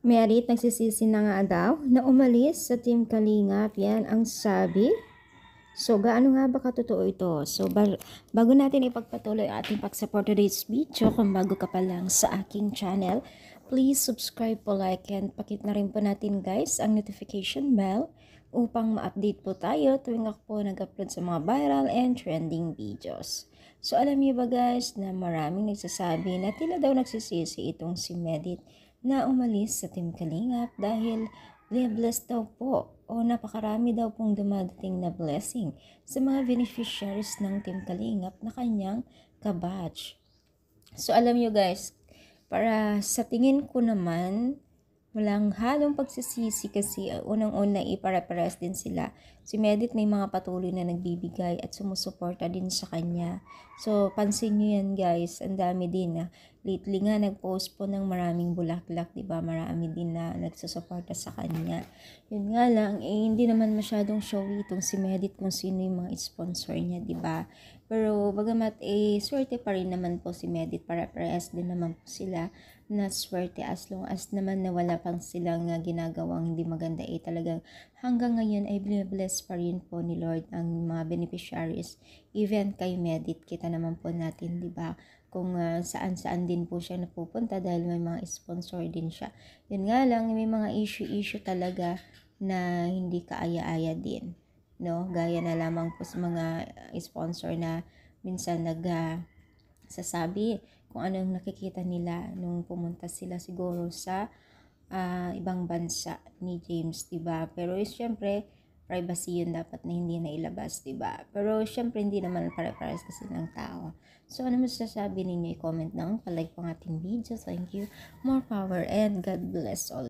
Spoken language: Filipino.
Merit, nagsisisi na nga daw na umalis sa Team Kalingap. Yan ang sabi. So, gaano nga ba katotoo ito? So, bago natin ipagpatuloy ating pag-support today's video, kung bago ka pa lang sa aking channel, please subscribe po, like, and pakit na rin po natin guys ang notification bell upang ma-update po tayo tuwing ako po nag-upload sa mga viral and trending videos. So, alam niyo ba guys na maraming nagsasabi na tila daw nagsisisi itong si Medit na umalis sa Team Kalingap dahil blessed daw po o napakarami daw pong dumadating na blessing sa mga beneficiaries ng Team Kalingap na kanyang kabatch. So alam nyo guys, para sa tingin ko naman, walang halong pagsisisi kasi unang-una ipare-pares din sila. Si Medit may mga patuloy na nagbibigay at sumusuporta din sa kanya. So, pansin nyo yan guys, ang dami din na. Lately nga, nag-post po ng maraming bulaklak, diba? Marami din na nagsusuporta sa kanya. Yun nga lang, hindi naman masyadong showy itong si Medit kung sino yung mga sponsor niya, diba? Pero, bagamat swerte pa rin naman po si Medit, para-pares din naman po sila na swerte as long as naman na wala pang silang ginagawang hindi maganda talagang hanggang ngayon ay bless pa rin po ni Lord ang mga beneficiaries. Even kay Medit, kita naman po natin, di ba, kung saan-saan din po siya napupunta dahil may mga sponsor din siya. Yun nga lang, may mga issue talaga na hindi kaaya-aya din, no? Gaya na lamang po sa mga sponsor na minsan sasabi kung anong nakikita nila nung pumunta sila siguro sa ibang bansa ni James, diba? Pero syempre, privacy yun dapat na hindi na ilabas, diba? Pero syempre, hindi naman pare-pares kasi ng tao. So, ano masasabi ninyo? I-comment na, palike po ang ating video. Thank you. More power and God bless all.